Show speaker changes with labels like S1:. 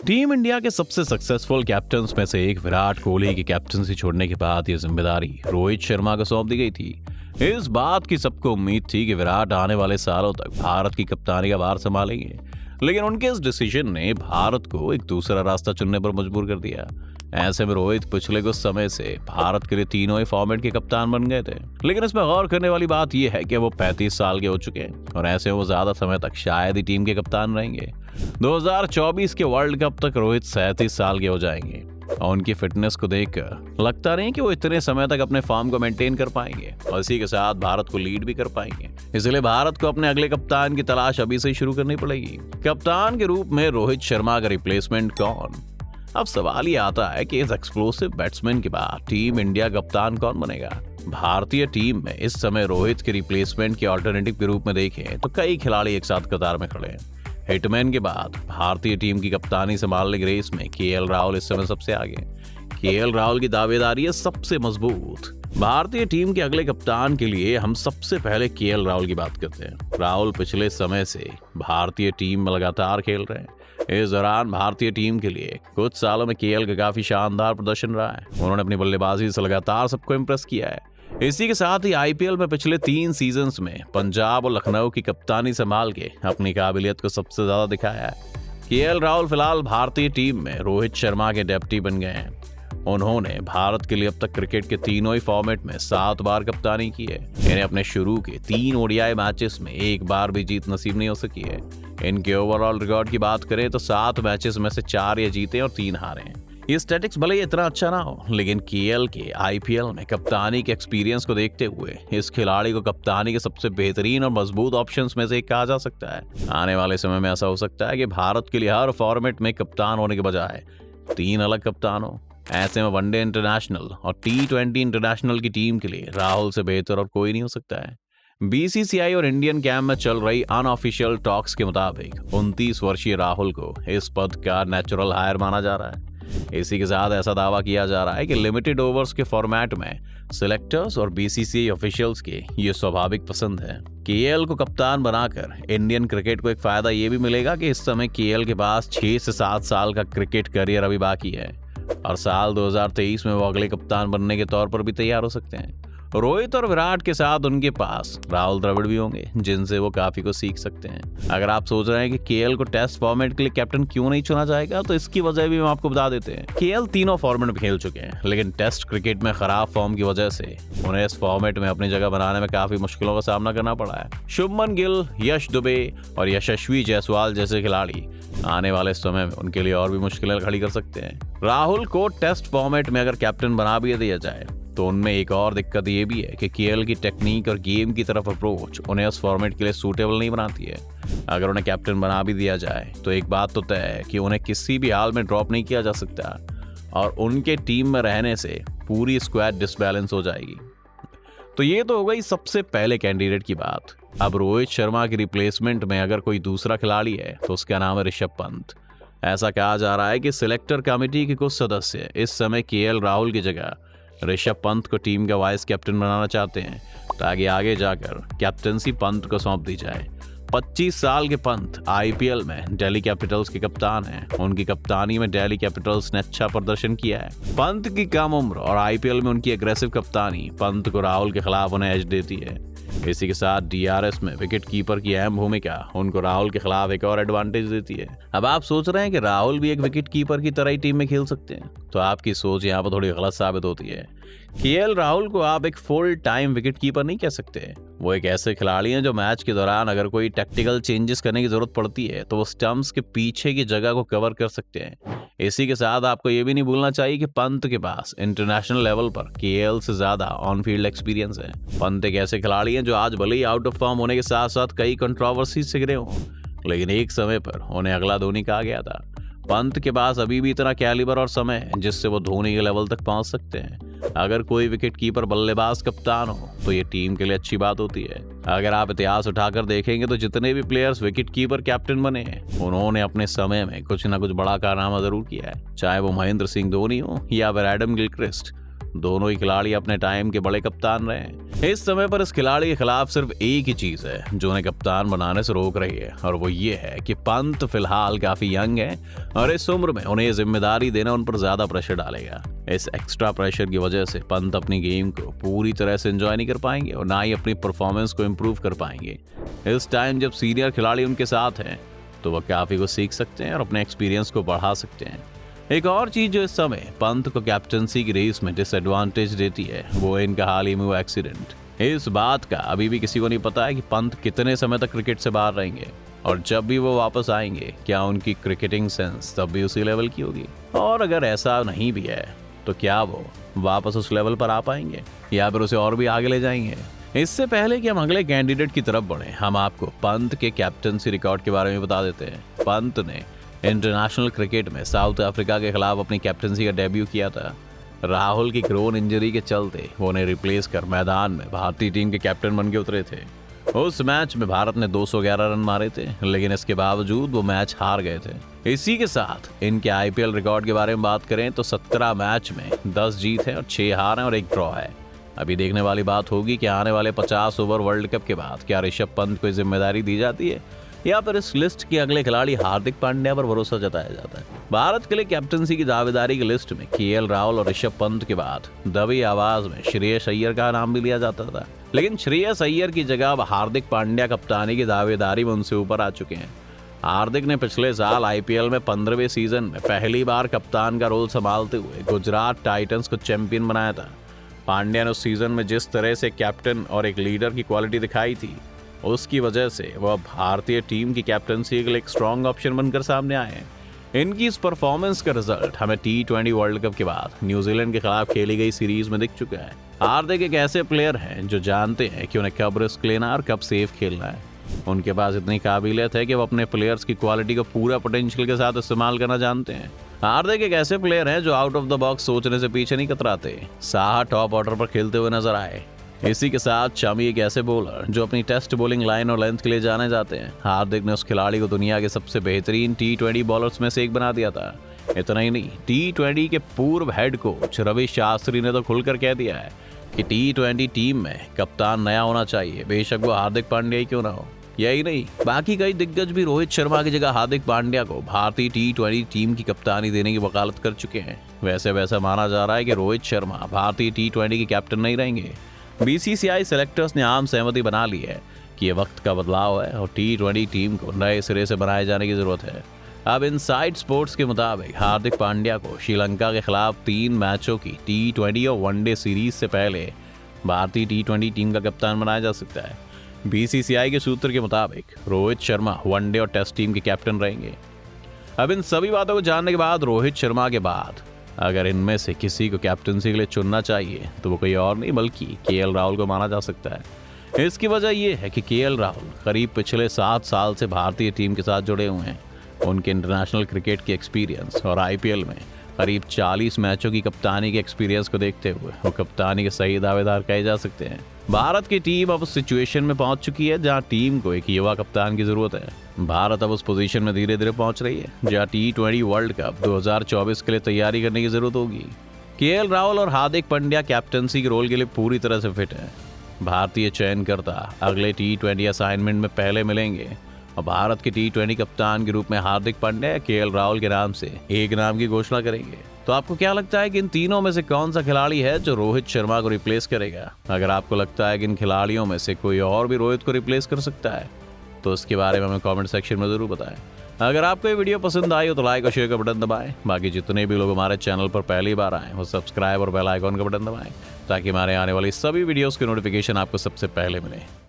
S1: Team India के सबसे successful captains में से एक विराट कोहली की कैप्टनसी छोड़ने के बाद ये जिम्मेदारी रोहित शर्मा को सौंप दी गई थी। इस बात की सबको उम्मीद थी कि विराट आने वाले सालों तक भारत की कप्तानी का भार संभालेंगे, लेकिन उनके इस डिसीजन ने भारत को एक दूसरा रास्ता चुनने पर मजबूर कर दिया। ऐसे में रोहित पिछले कुछ समय से भारत के लिए तीनों ही फॉर्मेट के कप्तान बन गए थे, लेकिन इसमें गौर करने वाली बात यह है कि वो 35 साल के हो चुके हैं और ऐसे में वो ज्यादा समय तक शायद ही टीम के कप्तान रहेंगे। 2024 के वर्ल्ड कप तक रोहित 37 साल के हो जाएंगे और उनकी फिटनेस को देखकर लगता नहीं कि वो इतने समय तक अपने फॉर्म को मेंटेन कर पाएंगे और इसी के साथ भारत को लीड भी कर पाएंगे। इसलिए भारत को अपने अगले कप्तान की तलाश अभी से ही शुरू करनी पड़ेगी। कप्तान के रूप में रोहित शर्मा का रिप्लेसमेंट कौन? अब सवाल ये आता है कि इस एक्सप्लोसिव बैट्समैन के बाद टीम इंडिया कप्तान कौन बनेगा? भारतीय टीम में इस समय रोहित के रिप्लेसमेंट के ऑल्टरनेटिव के रूप में देखें तो कई खिलाड़ी एक साथ कतार में खड़े हैं। हिटमैन के बाद भारतीय टीम की कप्तानी संभालने की रेस में केएल राहुल इस समय सबसे आगे। केएल राहुल की दावेदारी है सबसे मजबूत। भारतीय टीम के अगले कप्तान के लिए हम सबसे पहले केएल राहुल की बात करते हैं। राहुल पिछले समय से भारतीय टीम में लगातार खेल रहे हैं। इस दौरान भारतीय टीम के लिए कुछ सालों में केएल का काफी शानदार प्रदर्शन रहा है। उन्होंने अपनी बल्लेबाजी से लगातार सबको इम्प्रेस किया है। इसी के साथ ही आईपीएल में पिछले 3 सीजन्स में पंजाब और लखनऊ की कप्तानी संभाल के अपनी काबिलियत को सबसे ज्यादा दिखाया है। केएल राहुल फिलहाल भारतीय टीम में रोहित शर्मा के डेप्टी बन गए हैं। उन्होंने भारत के लिए अब तक क्रिकेट के तीनों ही फॉर्मेट में 7 बार कप्तानी की है। इन्हें अपने शुरू के 3 ओडीआई मैचेस में एक बार भी जीत नसीब नहीं हो सकी है। इनके ओवरऑल रिकॉर्ड की बात करें तो 7 मैचेस में से 4 ये जीते और 3 हारे हैं। ये स्टैटिक्स भले ही इतना अच्छा ना हो, लेकिन केएल के आईपीएल में कप्तानी के एक्सपीरियंस को देखते हुए इस खिलाड़ी को कप्तानी के सबसे बेहतरीन और मजबूत ऑप्शंस में से एक कहा जा सकता है। आने वाले समय में ऐसा हो सकता है कि भारत के लिए हर फॉर्मेट में कप्तान होने के बजाय 3 अलग कप्तान हो। ऐसे में वनडे इंटरनेशनल और T20 इंटरनेशनल की टीम के लिए राहुल से बेहतर और कोई नहीं हो सकता है। बीसीसीआई और इंडियन कैंप में चल रही अनऑफिशियल टॉक्स के मुताबिक 29 वर्षीय राहुल को इस पद का नेचुरल हायर माना जा रहा है। इसी के साथ ऐसा दावा किया जा रहा है कि लिमिटेड ओवर्स के फॉर्मेट में सिलेक्टर्स और बीसीसीआई ऑफिशियल्स के ये स्वाभाविक पसंद है। केएल को कप्तान बनाकर इंडियन क्रिकेट को एक फायदा ये भी मिलेगा कि इस समय केएल के पास 6 से 7 साल का क्रिकेट करियर अभी बाकी है और साल 2023 में वो अगले कप्तान बनने के तौर पर भी तैयार हो सकते हैं। रोहित और विराट के साथ उनके पास राहुल द्रविड़ भी होंगे, जिनसे वो काफी कुछ सीख सकते हैं। अगर आप सोच रहे हैं कि केएल को टेस्ट फॉर्मेट के लिए कैप्टन क्यों नहीं चुना जाएगा, तो इसकी वजह भी हम आपको बता देते हैं। केएल तीनों फॉर्मेट में खेल चुके हैं, लेकिन टेस्ट क्रिकेट में खराब फॉर्म की वजह से उन्हें इस फॉर्मेट में अपनी जगह बनाने में काफी मुश्किलों का सामना करना पड़ा है। शुभमन गिल, यश दुबे और यशस्वी जायसवाल जैसे खिलाड़ी आने वाले समय में उनके लिए और भी मुश्किलें खड़ी कर सकते हैं। राहुल को टेस्ट फॉर्मेट में अगर कैप्टन बना भी दिया जाए तो उनमें एक और दिक्कत ये भी है कि केएल की टेक्निक और गेम की तरफ अप्रोच उन्हें उस फॉर्मेट के लिए सूटेबल नहीं बनाती है। अगर उन्हें कैप्टन बना भी दिया जाए तो एक बात तो तय है कि उन्हें किसी भी हाल में ड्रॉप नहीं किया जा सकता और उनके टीम में रहने से पूरी स्क्वाड डिसबैलेंस हो जाएगी। तो ये तो हो गई सबसे पहले कैंडिडेट की बात। अब रोहित शर्मा की रिप्लेसमेंट में अगर कोई दूसरा खिलाड़ी है तो उसका नाम है ऋषभ पंत। ऐसा कहा जा रहा है कि सिलेक्टर कमेटी के कुछ सदस्य इस समय केएल राहुल की जगह ऋषभ पंत को टीम का वाइस कैप्टन बनाना चाहते हैं ताकि आगे जाकर कैप्टनसी पंत को सौंप दी जाए। 25 साल के पंत आईपीएल में दिल्ली कैपिटल्स के कप्तान हैं। उनकी कप्तानी में दिल्ली कैपिटल्स ने अच्छा प्रदर्शन किया है। पंत की कम उम्र और आईपीएल में उनकी एग्रेसिव कप्तानी पंत को राहुल के खिलाफ उन्हें एज देती है। इसी के साथ डीआरएस में विकेट कीपर की अहम भूमिका उनको राहुल के खिलाफ एक और एडवांटेज देती है। अब आप सोच रहे हैं कि राहुल भी एक विकेट कीपर की तरह ही टीम में खेल सकते हैं, तो आपकी सोच यहाँ पर थोड़ी गलत साबित होती है। केएल राहुल को आप एक फुल टाइम विकेट कीपर नहीं कह सकते। वो एक ऐसे खिलाड़ी हैं जो मैच के दौरान अगर कोई टैक्टिकल चेंजेस करने की जरूरत पड़ती है तो वो स्टंप्स के पीछे की जगह को कवर कर सकते हैं। इसी के साथ आपको ये भी नहीं भूलना चाहिए कि पंत के पास इंटरनेशनल लेवल पर केएल से ज्यादा ऑन फील्ड एक्सपीरियंस है। पंत एक ऐसे खिलाड़ी हैं जो आज भले ही आउट ऑफ फॉर्म होने के साथ साथ कई कंट्रोवर्सी से घिरे हों, लेकिन एक समय पर उन्हें अगला धोनी कहा गया था। पंत के पास अभी भी इतना कैलिबर और समय है जिससे वो धोनी के लेवल तक पहुंच सकते हैं। अगर कोई विकेट कीपर बल्लेबाज कप्तान हो तो ये टीम के लिए अच्छी बात होती है। अगर आप इतिहास उठाकर देखेंगे तो जितने भी प्लेयर्स विकेट कीपर कैप्टन बने हैं उन्होंने अपने समय में कुछ ना कुछ बड़ा कारनामा जरूर किया है, चाहे वो महेंद्र सिंह धोनी हो या फिर एडम गिलक्रिस्ट। दोनों ही खिलाड़ी अपने टाइम के बड़े कप्तान रहे हैं। इस समय पर इस खिलाड़ी के खिलाफ सिर्फ एक ही चीज है जो उन्हें कप्तान बनाने से रोक रही है, और वो ये है कि पंत फिलहाल काफी यंग है और इस उम्र में उन्हें जिम्मेदारी देना उन पर ज्यादा प्रेशर डालेगा। इस एक्स्ट्रा प्रेशर की वजह से पंत अपनी गेम को पूरी तरह से एंजॉय नहीं कर पाएंगे और ना ही अपनी परफॉर्मेंस को इम्प्रूव कर पाएंगे। इस टाइम जब सीनियर खिलाड़ी उनके साथ हैं तो वह काफी कुछ सीख सकते हैं और अपने एक्सपीरियंस को बढ़ा सकते हैं। एक और चीज जो इस समय पंत को कैप्टनसी की रेस में डिसएडवांटेज देती है वो है इनका हाल ही में हुआ एक्सीडेंट। इस बात का अभी भी किसी को नहीं पता है कि पंत कितने समय तक क्रिकेट से बाहर रहेंगे और जब भी वो वापस आएंगे क्या उनकी क्रिकेटिंग सेंस तब भी उसी लेवल की होगी, और अगर ऐसा नहीं भी है तो क्या वो वापस उस लेवल पर आ पाएंगे या फिर उसे और भी आगे ले जाएंगे। इससे पहले कि हम अगले कैंडिडेट की तरफ बढ़े, हम आपको पंत के कैप्टनसी रिकॉर्ड के बारे में बता देते हैं। पंत ने इंटरनेशनल क्रिकेट में साउथ अफ्रीका के खिलाफ अपनी कैप्टनसी का डेब्यू किया था। राहुल की क्रोन इंजरी के चलते वो उन्हें रिप्लेस कर मैदान में भारतीय टीम के कैप्टन बन के उतरे थे। उस मैच में भारत ने 211 रन मारे थे, लेकिन इसके बावजूद वो मैच हार गए थे। इसी के साथ इनके आईपीएल रिकॉर्ड के बारे में बात करें तो 17 मैच में 10 जीत है और 6 हार हैं और 1 ड्रॉ है। अभी देखने वाली बात होगी कि आने वाले 50 ओवर वर्ल्ड कप के बाद क्या ऋषभ पंत को जिम्मेदारी दी जाती है या फिर इस लिस्ट के अगले खिलाड़ी हार्दिक पांड्या पर भरोसा जताया जाता है। भारत के लिए कैप्टनसी की दावेदारी की लिस्ट में केएल राहुल और ऋषभ पंत के बाद दबी आवाज में श्रेयस अय्यर का नाम भी लिया जाता था, लेकिन श्रेयस अय्यर की जगह अब हार्दिक पांड्या कप्तानी की दावेदारी में उनसे ऊपर आ चुके हैं। हार्दिक ने पिछले साल आईपीएल में 15वें सीजन में पहली बार कप्तान का रोल संभालते हुए गुजरात टाइटंस को चैंपियन बनाया था। पांड्या ने उस सीजन में जिस तरह से कैप्टन और एक लीडर की क्वालिटी दिखाई थी उसकी वजह से वह भारतीय टीम की कैप्टनसी के लिए एक स्ट्रॉन्ग ऑप्शन बनकर सामने आए हैं। इनकी इस परफॉर्मेंस का रिजल्ट हमें T20 वर्ल्ड कप के बाद न्यूजीलैंड के खिलाफ खेली गई सीरीज में दिख चुका है। हार्दिक एक ऐसे प्लेयर हैं जो जानते हैं कि उन्हें कब रिस्क लेना और कब सेफ खेलना है। उनके पास इतनी काबिलियत है कि वो अपने प्लेयर्स की क्वालिटी को पूरा पोटेंशियल के साथ इस्तेमाल करना जानते हैं। हार्दिक एक ऐसे प्लेयर हैं जो आउट ऑफ द बॉक्स सोचने से पीछे नहीं कतराते। साहा टॉप ऑर्डर पर खेलते हुए नजर आए। इसी के साथ शमी एक ऐसे बॉलर जो अपनी टेस्ट बॉलिंग लाइन और लेंथ के लिए जाने जाते हैं। हार्दिक ने उस खिलाड़ी को दुनिया के सबसे बेहतरीन T20 बॉलर्स में से एक बना दिया था। इतना ही नहीं, T20 के पूर्व हेड कोच रवि शास्त्री ने तो खुलकर कह दिया है कि T20 टीम में कप्तान नया होना चाहिए, बेशक वो हार्दिक पांड्या ही क्यों ना हो। यही नहीं, बाकी कई दिग्गज भी रोहित शर्मा की जगह हार्दिक पांड्या को भारतीय T20 टीम की कप्तानी देने की वकालत कर चुके हैं। वैसा माना जा रहा है कि रोहित शर्मा भारतीय T20 के कैप्टन नहीं रहेंगे। बीसीसीआई सेलेक्टर्स ने आम सहमति बना ली है कि ये वक्त का बदलाव है और T20 टीम को नए सिरे से बनाए जाने की जरूरत है। अब इनसाइड स्पोर्ट्स के मुताबिक हार्दिक पांड्या को श्रीलंका के खिलाफ 3 मैचों की T20 और वनडे सीरीज से पहले भारतीय T20 टीम का कप्तान बनाया जा सकता है। बीसीसीआई के सूत्र के मुताबिक रोहित शर्मा वनडे और टेस्ट टीम के कैप्टन रहेंगे। अब इन सभी बातों को जानने के बाद रोहित शर्मा के बाद अगर इनमें से किसी को कैप्टनसी के लिए चुनना चाहिए तो वो कोई और नहीं बल्कि केएल राहुल को माना जा सकता है। इसकी वजह यह है कि केएल राहुल करीब पिछले 7 साल से भारतीय टीम के साथ जुड़े हुए हैं। उनके इंटरनेशनल क्रिकेट की एक्सपीरियंस और आईपीएल में करीब 40 मैचों की कप्तानी के एक्सपीरियंस को देखते हुए वो कप्तानी के सही दावेदार कहे जा सकते हैं। भारत की टीम अब उस सिचुएशन में पहुंच चुकी है जहां टीम को एक युवा कप्तान की जरूरत है। भारत अब उस पोजीशन में धीरे धीरे पहुंच रही है जहां T20 वर्ल्ड कप 2024 के लिए तैयारी करने की जरूरत होगी। केएल राहुल और हार्दिक पांड्या कैप्टनसी के रोल के लिए पूरी तरह से फिट है। भारतीय चयनकर्ता अगले T20 असाइनमेंट में पहले मिलेंगे और भारत के T20 कप्तान के रूप में हार्दिक पांड्या या केएल राहुल के नाम से एक नाम की घोषणा करेंगे। तो आपको क्या लगता है कि इन तीनों में से कौन सा खिलाड़ी है जो रोहित शर्मा को रिप्लेस करेगा? अगर आपको लगता है कि इन खिलाड़ियों में से कोई और भी रोहित को रिप्लेस कर सकता है तो उसके बारे में हमें कमेंट सेक्शन में जरूर बताएं। अगर आपको ये वीडियो पसंद आई हो तो लाइक और शेयर का बटन दबाएं। बाकी जितने भी लोग हमारे चैनल पर पहली बार आए वो सब्सक्राइब और बेल आइकॉन का बटन दबाएं ताकि हमारे आने वाली सभी वीडियोस की नोटिफिकेशन आपको सबसे पहले मिले।